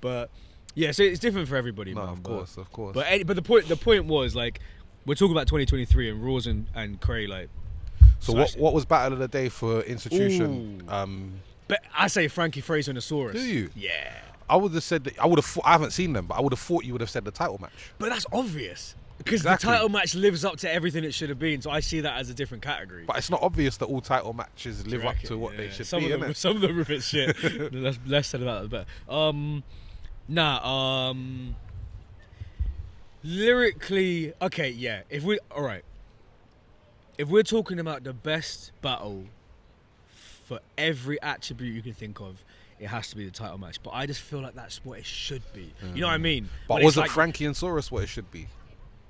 But yeah, so it's different for everybody. No, man, of course. But the point was like, we're talking about 2023 and Rawls and Cray like. So what was battle of the day for institution? But I say Frankie Fraser and Thesaurus. Do you? Yeah. I would have said that, I haven't seen them, but I would have thought you would have said the title match. But that's obvious. Because Exactly. the title match lives up to everything it should have been, so I see that as a different category. But it's not obvious that all title matches live up to what they should be, innit? Some of them are a bit shit. The less said about it, the better. Lyrically, okay, yeah. If we're talking about the best battle for every attribute you can think of, it has to be the title match. But I just feel like that's what it should be. You know what I mean? But wasn't Frankie and Saurus what it should be?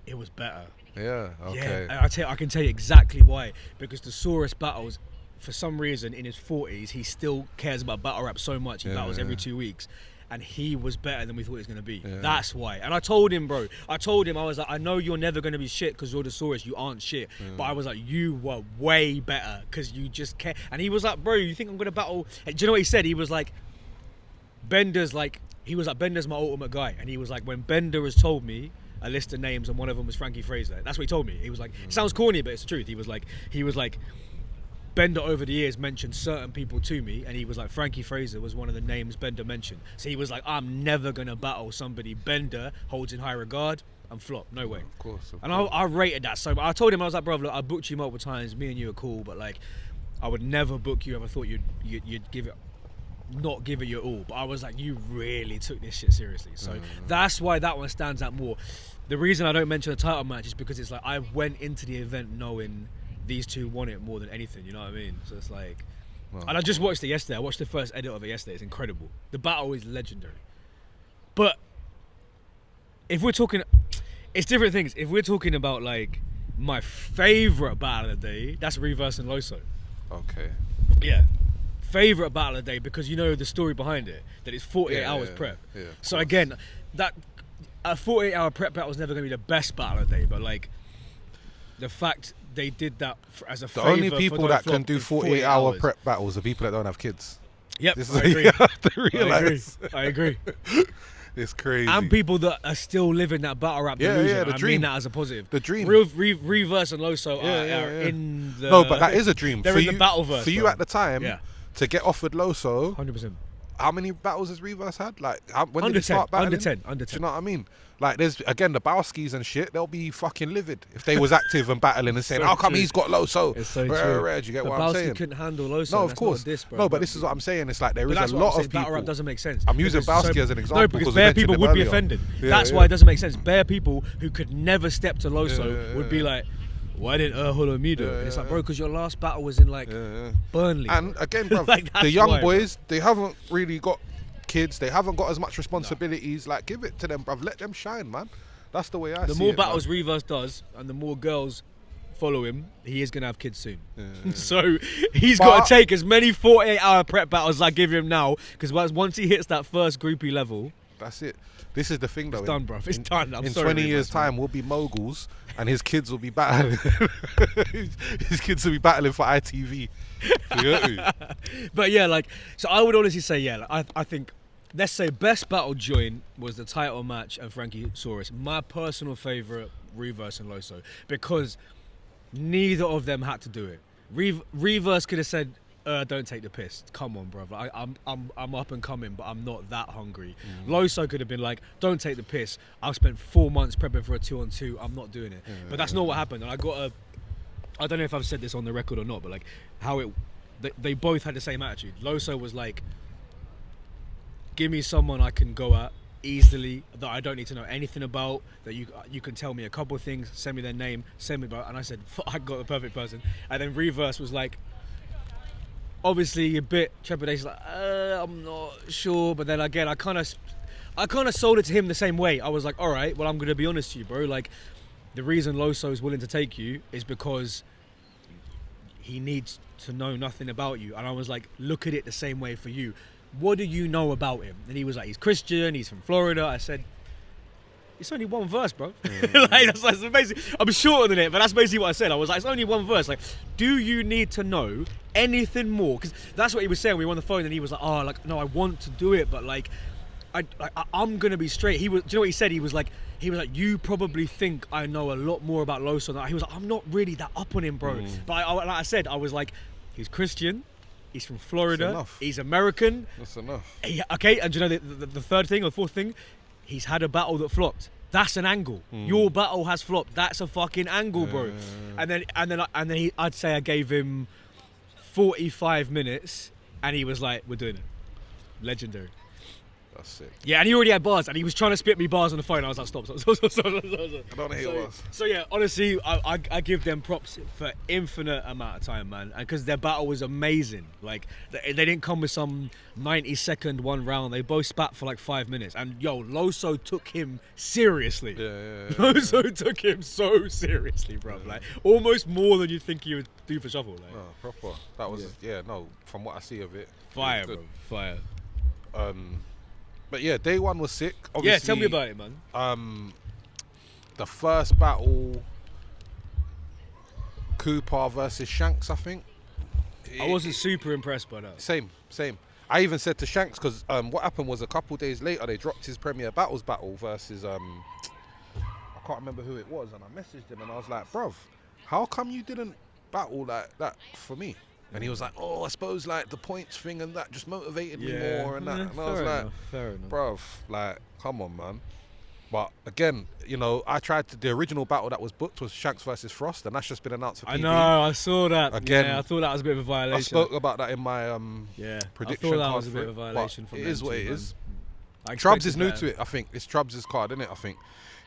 It was better. Yeah, okay. Yeah, I can tell you exactly why. Because the Saurus battles, for some reason, in his 40s, he still cares about battle rap so much. He battles every 2 weeks. And he was better than we thought he was going to be. Yeah. That's why. And I told him, bro. I was like, I know you're never going to be shit because you're the Saurus. You aren't shit. But I was like, you were way better because you just care. And he was like, bro, you think I'm going to battle? And do you know what he said? He was like, Bender's my ultimate guy. And he was like, when Bender has told me a list of names and one of them was Frankie Fraser. That's what he told me. He was like, it sounds corny, but it's the truth. He was like, Bender over the years mentioned certain people to me, and he was like, Frankie Fraser was one of the names Bender mentioned. So he was like, I'm never gonna battle somebody Bender holds in high regard and flop. No way. Of course. And I rated that so much. I told him, I was like, bro, look, I booked you multiple times. Me and you are cool, but like, I would never book you if I thought you'd give it, not give it your all. But I was like, you really took this shit seriously. So that's why that one stands out more. The reason I don't mention the title match is because it's like I went into the event knowing these two want it more than anything, you know what I mean? So it's like, and I just watched it yesterday. I watched the first edit of it yesterday. It's incredible. The battle is legendary. But if we're talking, it's different things. If we're talking about like my favorite battle of the day, that's Reverse and Loso. Okay. Yeah. Favorite battle of the day because you know the story behind it, that it's 48 hours prep. Yeah, so again, that a 48-hour prep battle is never going to be the best battle of the day, but like the fact they did that as a favour. The only people that can do 48-hour prep battles are people that don't have kids. Yep, this I agree. You have to realise. I agree. It's crazy. And people that are still living that battle rap delusion. Yeah, the dream. I mean that as a positive. The dream. Reverse and Loso are in the... No, but that is a dream. They're for in you, the battleverse. For you at the time, to get offered Loso... 100%. How many battles has Reverse had? Like, when under did he start battling? Under 10. Do you know what I mean? Like, there's, again, the Bowskis and shit, they'll be fucking livid if they was active and battling and saying, how come he's got Loso? It's so true. Do you get what I'm saying? Bowski couldn't handle Loso. No, of course. Bro, but this is what I'm saying. It's like there is a lot of people. Battle rap doesn't make sense. I'm using Bowski as an example. No, because bare people would be offended. That's why it doesn't make sense. Bare people who could never step to Loso would be like, why didn't Eurgh me do it? And it's like, bro, because your last battle was in like Burnley. And again, bro, like, the young boys, they haven't really got kids. They haven't got as much responsibilities. Like, give it to them, bruv. Let them shine, man. That's the way I see it. The more battles Reverse does, and the more girls follow him, he is going to have kids soon. So he's got to take as many 48-hour prep battles as I give him now, because once he hits that first groupie level... That's it. This is the thing, though. It's done, bruv. It's done. In 20 years' time, we'll be moguls, and his kids will be battling. His kids will be battling for ITV. You get me? But yeah, like, so I would honestly say, yeah, like, I think, let's say best battle joint was the title match and Frankie Saurus. My personal favourite, Reverse and Loso, because neither of them had to do it. Reverse could have said, don't take the piss. Come on, bro. Like, I'm up and coming, but I'm not that hungry. Loso could have been like, don't take the piss. I've spent 4 months prepping for a 2-on-2. I'm not doing it. But that's not what happened. And I don't know if I've said this on the record or not, but like they both had the same attitude. Loso was like, give me someone I can go at easily, that I don't need to know anything about, that you can tell me a couple of things, send me their name, send me about, and I said, I got the perfect person. And then Reverse was like, obviously a bit trepidation, like, I'm not sure, but then again, I kind of sold it to him the same way. I was like, all right, well, I'm going to be honest to you, bro. Like, the reason Loso is willing to take you is because he needs to know nothing about you. And I was like, look at it the same way for you. What do you know about him? And he was like, he's Christian, he's from Florida. I said, it's only one verse, bro. Like, that's basically, I'm shorter than it, but that's basically what I said. I was like, it's only one verse. Like, do you need to know anything more? Because that's what he was saying. We were on the phone and he was like, oh, like, no, I want to do it, but like, I'm gonna be straight. He was. Do you know what he said? He was like, you probably think I know a lot more about Loso than that. He was like, I'm not really that up on him, bro. But like I said, I was like, he's Christian. He's from Florida. He's American. That's enough. Okay, and do you know the third thing or fourth thing? He's had a battle that flopped. That's an angle. Your battle has flopped. That's a fucking angle, bro. And then I'd say I gave him 45 minutes, and he was like, "We're doing it." Legendary. That's sick. Yeah, and he already had bars, and he was trying to spit me bars on the phone. I was like, stop. I don't hate us. So yeah, honestly, I give them props for infinite amount of time, man, and because their battle was amazing. Like they didn't come with some 90-second one round. They both spat for like 5 minutes, and yo, Loso took him seriously. Yeah. Loso took him so seriously, bro. Like almost more than you'd think he would do for Shuffle. Like. No, proper. That was from what I see of it. Fire, bro. Fire. But yeah, day one was sick. Obviously, Yeah, tell me about it, man. The first battle, Cooper versus Shanks, I think. I wasn't super impressed by that. Same. I even said to Shanks, because what happened was a couple days later, they dropped his Premier Battles battle versus, I can't remember who it was, and I messaged him and I was like, bruv, how come you didn't battle like that for me? And he was like, oh, I suppose like the points thing and that just motivated me more and that. And I was like, fair enough. bruv, like, come on, man. But again, you know, I tried the original battle that was booked was Shanks versus Frost, and that's just been announced for PB. I know, I saw that. Again, yeah, I thought that was a bit of a violation. I spoke about that in my prediction. I thought that card was a bit of a violation for it them is what too, it man. is. I Trubs is expected new that. to it, I think. It's Trubs' card, isn't it? I think.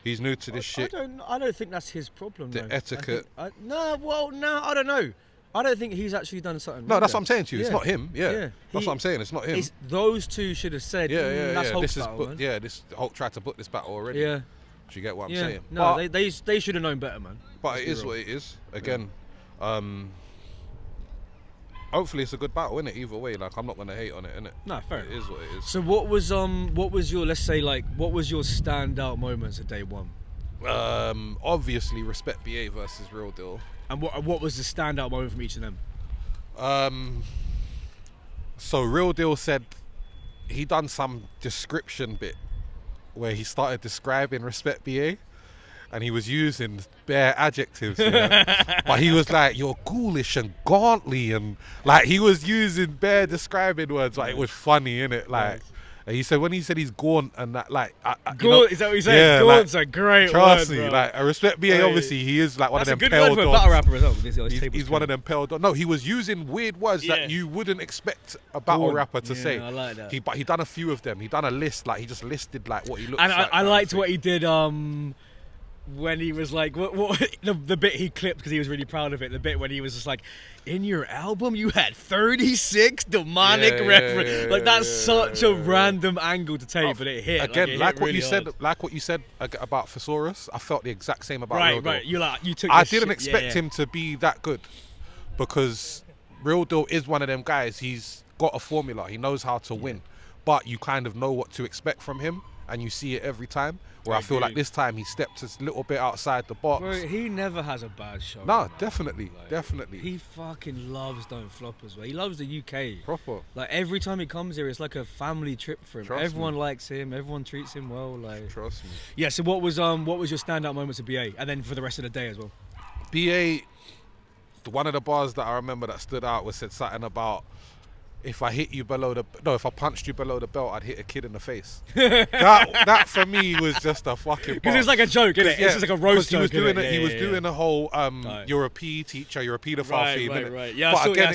He's new to this shit. I don't think that's his problem, The though. etiquette. I don't know. I don't think he's actually done something No, wrong that's there. what I'm saying to you. It's not him. Yeah. That's what I'm saying. It's not him. Those two should have said, that's Hulk's battle, man. This Hulk tried to book this battle already. Yeah. Do you get what I'm saying? No, But they should have known better, man. But it is what it is. Again, hopefully it's a good battle, innit? Either way, like I'm not gonna hate on it, innit? No, fair. It is what it is. So what was your, let's say, like, what was your standout moments of day one? Obviously, Respect BA versus Real Deal. And what was the standout moment from each of them? So Real Deal said he done some description bit where he started describing Respect BA, and he was using bare adjectives, but he was like, you're ghoulish and gauntly, and like he was using bare describing words. Like it was funny, innit? Like and he said when he said he's gaunt and that, like Gaunt, is that what he said? Yeah, Gaunt's a great trust word, me, bro. like I Respect BA. Obviously, he is like one of them That's a good pale word for a dogs. battle rapper as well. He's one of them pale dogs. No, he was using weird words that you wouldn't expect a battle Gaunt. rapper to say. I like that. But he done a few of them. He done a list, like he just listed like what he looks And like. I liked what he did when he was like, what the bit he clipped because he was really proud of it. The bit when he was just like, in your album you had 36 demonic references. Like that's such a random angle to take, but it hit. Again, like what really you said, hard. like what you said about Thesaurus. I felt the exact same about Real Deal. Right. You took. I didn't expect him to be that good because Real Deal is one of them guys. He's got a formula. He knows how to win, but you kind of know what to expect from him, and you see it every time. Where I feel like this time he stepped a little bit outside the box. Bro, he never has a bad show. No, man. definitely. He fucking loves Don't Flop as well. He loves the UK. Proper. Like every time he comes here, it's like a family trip for him. Trust everyone me. likes him. Everyone treats him well. Like Trust me. yeah. So what was your standout moments of BA, and then for the rest of the day as well? BA, one of the bars that I remember that stood out was said something about if I punched you below the belt, I'd hit a kid in the face. that for me was just a fucking. Because it's like a joke, isn't it? It's just like a roast joke. He was doing a whole you're a PE teacher, you're a paedophile theme. Right. Yeah, but again,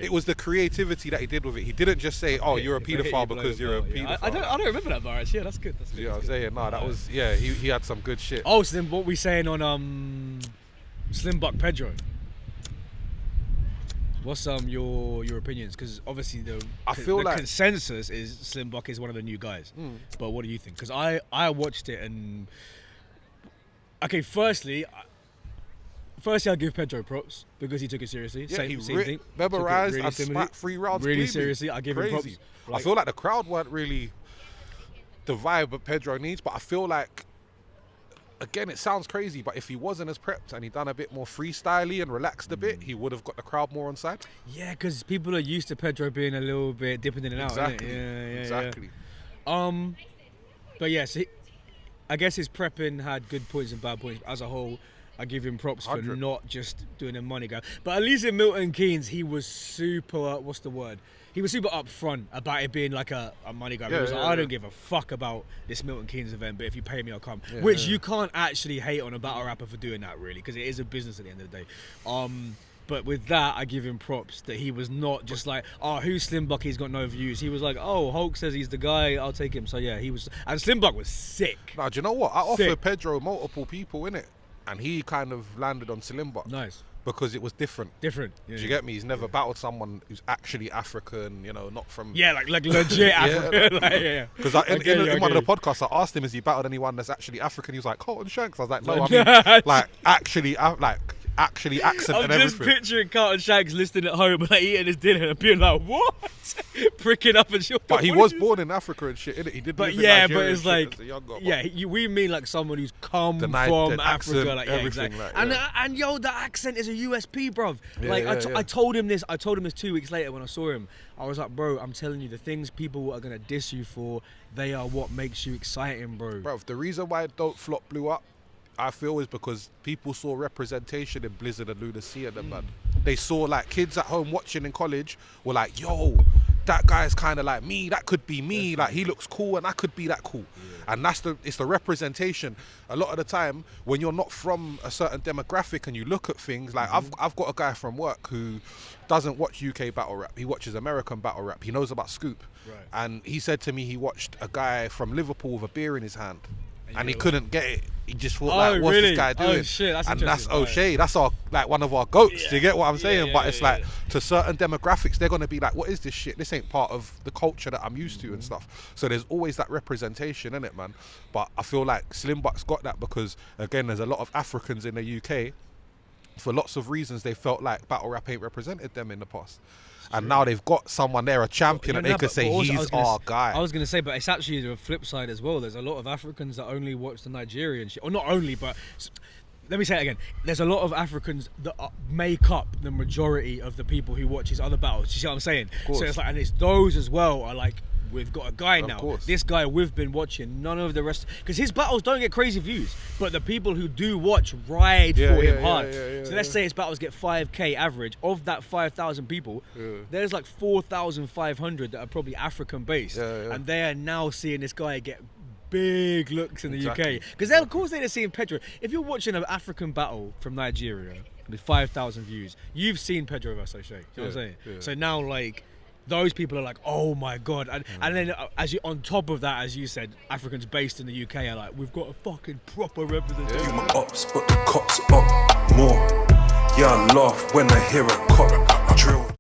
it was the creativity that he did with it. He didn't just say, "Oh, you're a paedophile because you're a paedophile." I don't remember that bar actually. Yeah, that's good. You know what I'm saying? No, that was he had some good shit. Oh, so then what we saying on Slimbuck Pedro? What's your opinions? Because obviously the consensus is Slimbuck is one of the new guys. But what do you think? Because I watched it and okay, firstly I'll give Pedro props because he took it seriously. Yeah, same thing. Memorized really and spat 3 rounds. Really cleanly. seriously, I give him props. I feel like the crowd weren't really the vibe that Pedro needs, but I feel like, again, it sounds crazy, but if he wasn't as prepped and he done a bit more freestyly and relaxed a bit, he would have got the crowd more on side. Yeah, because people are used to Pedro being a little bit dipping in and out. Exactly. Innit? Yeah, exactly. Yeah. But yes, I guess his prepping had good points and bad points. As a whole, I give him props for 100. not just doing a money grab. But at least in Milton Keynes, he was super, what's the word? He was super upfront about it being like a money grab. He was like, I don't give a fuck about this Milton Keynes event, but if you pay me, I'll come. Which you can't actually hate on a battle rapper for doing that, really, because it is a business at the end of the day. But with that, I give him props that he was not just like, oh, who's Slimbuck? He's got no views. He was like, oh, Hulk says he's the guy. I'll take him. So yeah, he was. And Slimbuck was sick. Now, do you know what? I Sick. offered Pedro multiple people in it, and he kind of landed on Slimbuck. Nice. Because it was different. Different. Yeah, Do you get me? He's never battled someone who's actually African, you know, not from... Yeah, like legit African. Because in one of the podcasts, I asked him, has he battled anyone that's actually African? He was like, Colton Shanks. I was like, no, I mean, like, actually accent I'm and just everything. picturing Carlton Shanks listening at home, like eating his dinner and being like, what? Pricking up and shit. But he was born in Africa and shit, innit? He did live in yeah, Nigeria but it's and shit like, as a younger, yeah, we mean like someone who's come The from accent, Africa, like, yeah, everything, exactly. like, yeah. And yo, the accent is a USP, bruv. Yeah, like, yeah, I told him this 2 weeks later when I saw him. I was like, bro, I'm telling you, the things people are gonna diss you for, they are what makes you exciting, bro. Bro, the reason why Don't Flop blew up, I feel, is because people saw representation in Blizzard and Lunacy and them, man. They saw like kids at home watching in college were like, yo, that guy's kind of like me, that could be me, like he looks cool and I could be that cool. And it's the representation. A lot of the time when you're not from a certain demographic and you look at things like I've got a guy from work who doesn't watch UK battle rap, he watches American battle rap, he knows about Scoop. And he said to me he watched a guy from Liverpool with a beer in his hand and he couldn't get it. He just thought, like, what's this guy doing? Oh shit, that's and interesting. that's O'Shea. That's our, like, one of our goats. Do you get what I'm saying? But it's like, to certain demographics, they're gonna be like, what is this shit? This ain't part of the culture that I'm used to and stuff. So there's always that representation in it, man. But I feel like Slimbuck's got that because, again, there's a lot of Africans in the UK. For lots of reasons, they felt like battle rap ain't represented them in the past. And now they've got someone there, a champion, and they could say he's our guy. I was going to say, but it's actually the flip side as well. There's a lot of Africans that only watch the Nigerian shit. Or not only, but let me say it again. There's a lot of Africans that make up the majority of the people who watch his other battles. You see what I'm saying? So it's like, and it's those as well are like, we've got a guy now. This guy we've been watching. None of the rest, because his battles don't get crazy views, but the people who do watch ride for him hard. So let's say his battles get 5k average. Of that 5,000 people, there's like 4,500 that are probably African based, and they are now seeing this guy get big looks in the UK. Because of course they're seeing Pedro. If you're watching an African battle from Nigeria with 5,000 views, you've seen Pedro versus O'Shea. You know what I'm saying? So now like, those people are like, oh my god, and then as you on top of that, as you said, Africans based in the UK are like, we've got a fucking proper representation. My ops, but the cops up more. Yeah, I laugh when I hear a cop.